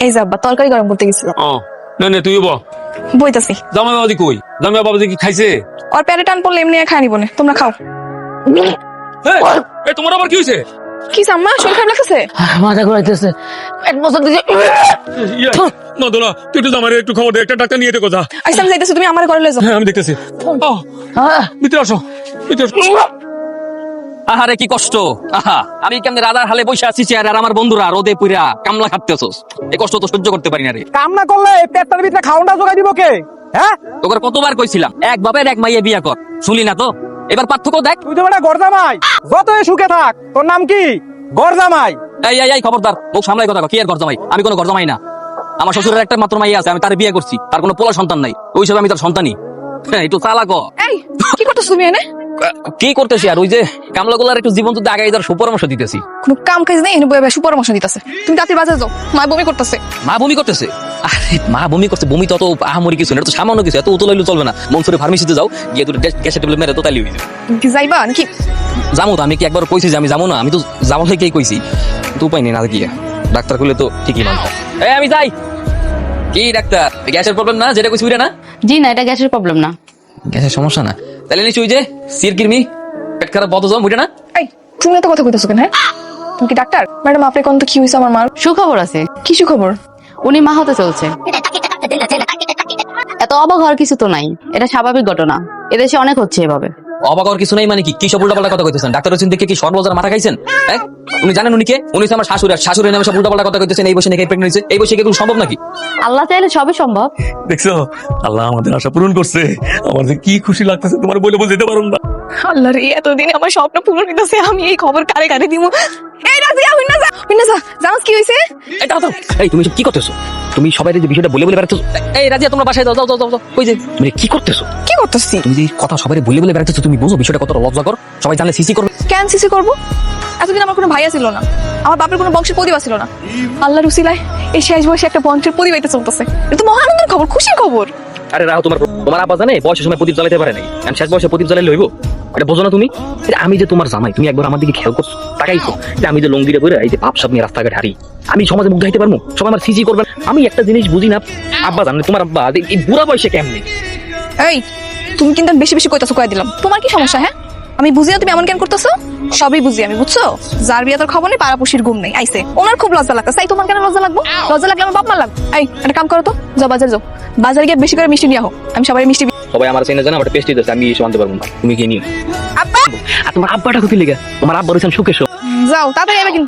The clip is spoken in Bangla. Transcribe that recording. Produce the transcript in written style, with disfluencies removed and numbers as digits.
এই যে আব্বা তরকারি গরম করতে গেছিল। না না তুই বইতাছি। জামাই বাবাজি কই? জামাই বাবাজি কি খাইছে? ওর পেটে টান পড়লে এমনি খাই নিব না, তোমরা খাও। এই তোমার আবার কি হইছে? কি আম্মা শরীর খারাপ লাগতেছে? মাথা ঘুরাইতেছে, এক বছর দিকে। না দোলা তুই একটু জামাইরে একটু খবর দে, একটা ডাক্তার নিয়ে যেতে কথা। আচ্ছা আমি যাইতেছি, তুমি আমার ঘরে লয়ে যাও। হ্যাঁ আমি দেখতেছি। ভিতরে আসো, ভিতরে আসো। আহারে কি কষ্ট! আহা, আমি কেমনে রাজার হালে বসে আছি চেয়ারে, আর আমার বন্ধুরা রোদে পুইরা কামলা খাটতেছস। এই কষ্ট তো সহ্য করতে পারি না রে। কাম না করলে পেটটার ভিতরে খাওয়াটা জোগাই দিব কে? হ্যাঁ, তোকে কতবার কইছিলাম এক বাপের এক মাইয়া বিয়া কর, শুনলি না তো? এবার পার্থক্য দেখ। তুই তো বেটা গরজামাই, যতই সুখে থাক, তোর নাম কি? গরজামাই। এই এই এই খবরদার, মুখ সামলাই কথা কও। কি আর গরজামাই? আমি কোনো গরজামাই না। আমার শ্বশুরের একটা মাত্র মাইয়া আছে, আমি তার বিয়ে করছি, তার কোনো পোলা সন্তান নাই। ওই হিসাবে আমি তার সন্তানই। হ্যাঁ, একটু চালাক হ। এই কি করতেছ তুমি এনে? কি করতেছি আর ওই যে কামলাগুলার একটু জীবন যদি আগাই যাওয়ার সুপরামর্শ দিতেছি। কোনো কাম কাজ নেই, এনে বইয়া বইয়া সুপরামর্শ দিতেছে। তুমি তাড়াতাড়ি বাজারে যাও, মা বমি করতেছে। মা বমি করতেছে? আরে মা বমি করছে, বমি তো আহামরি কিছু না, এটা তো সামান্য কিছু, এত উতলাইলে চলবে না। মনসুরে ফার্মেসিতে যাও, গিয়ে দুটো গ্যাসের ট্যাবলেট মেরে তো তাইলে হয়ে যাবে। কি যাইবা নাকি? যাবো তো, আমি কি একবার কইছি যে আমি যাবো না? আমি তো যাবো থেকেই কইছি, তো উপায় নেই না গিয়ে। ডাক্তার করলে তো ঠিকই মানবো। এই আমি যাই। কি ডাক্তার, গ্যাসের প্রবলেম না যেটা কইছি ওইটা না? জি না, এটা গ্যাসের প্রবলেম না। গ্যাসের সমস্যা না? তাহলে নিশ্চয়ই ওই যে সিরকিরমি, পেট খারাপ, বদহজম, ওইটা না? এই তুমি এত কথা কইতেছো কেন? হ্যাঁ তুমি কি ডাক্তার? ম্যাডাম আপনি কোন তো কি হইছে আমার মার? সুখবর আছে, কি সুখবর? উনি মা হতে চলছে। এত অবাক হওয়ার কিছু তো নাই, এটা স্বাভাবিক ঘটনা, এদেশে অনেক হচ্ছে এভাবে। অবাক হওয়ার কিছু নাই মানে কি? কি সব উল্টাপাল্টা কথা কইতেছেন? ডাক্তারের চিন্তা কি সর্বজার মাথা খাইছেন? হ্যাঁ, উনি জানেন উনি কে? উনি হচ্ছে আমার শাশুড়ি, আর শাশুড়ি নামে সব উল্টাপাল্টা কথা কইতেছেন। এই বয়সে নাকি প্রেগনেন্ট হইছে? এই বয়সে কি এগুলো সম্ভব নাকি? আল্লাহ চাইলে সবই সম্ভব। দেখছো, আল্লাহ আমাদের আশা পূরণ করছে। আমার যে কি খুশি লাগতেছে তোমার বলে বুঝতে পারুন না। আল্লাহ রে, এতদিন আমার স্বপ্ন পূরণ হইতাছে, আমি এই খবর কারে কারে দিমু? এই রাজিয়া হইনা যা, হইনা যা, জানোস কি হইছে? এই দাও দাও। এই তুমি কি করতেছো? তুমি সবাই যে বিষয়টা বলে বলে বেড়াচ্ছো। এই রাজিয়া, তোমরা বাসায় যাও যাও যাও যাও। কই যে তুমি কি করতেছো? কি করতেছি? তুমি যে কথা সবাই বলে বলে বেড়াচ্ছো, তুমি বুঝো বিষয়টা কত লজ্জাকর? সবাই জানলে সিসি করবে। কেন সিসি করবো? এতদিন আমার কোনো ভাইয়া ছিল না, আমার বাপের কোনো বংশের প্রতিভা ছিল না। আল্লাহর উসিলায় এই শেষ বয়সে একটা বংশের প্রতিভাইতে চলতেছে। এটা তো মহানন্দের খবর, খুশির খবর। আরে রাও, তোমার আব্বা জানে বয়সের সময় প্রদীপ জ্বালাতে পারে নাই, আমি শেষ বয়সে প্রদীপ জ্বালাইলে হইব? এটা বোঝো না তুমি? আমি যে তোমার জামাই, তুমি একবার আমার দিকে খেয়াল করছো? তাকাইছো যে আমি যে লঙ্গিরে করে এই যে পাপ সব নিয়ে রাস্তাঘাট হারি, আমি সমাজে মুখ দেখাইতে পারবো? সবাই আমার সিজি করবে। আমি একটা জিনিস বুঝি না, আব্বা জানে তোমার আব্বা এই বুড়া বয়সে কেমনি? এই তুমি কিন্তু বেশি বেশি কইতাছো, কয়ে দিলাম। তোমার কি সমস্যা? হ্যাঁ আমি বুঝি না তুমি এমন কেন করতেছো? সবই বুঝি আমি, বুঝছো? যার বিয়ে তোর খবর নেই, পাড়াপুষির ঘুম নেই, আইসে ওনার খুব লজ্জা লাগতো। তাই তোমার কেন লজ্জা লাগবো? লজ্জা লাগলে আমার বাপ মা লাগবে। এই একটা কাম করো তো, যাও বাজার যাও, বাজারে গিয়ে বেশি করে মিষ্টি নিয়ে আহো। আমি সবাই মিষ্টি। সবাই আমার চেনে জানা, আমার পেস্টি দিচ্ছে, আমি এসে আনতে পারবো না। তুমি কি নিও? আব্বা, আর তোমার আব্বাটা কোথায় লেগে? তোমার আব্বা রয়েছেন সুখেশ। যাও তাড়াতাড়ি আবে কিন্তু।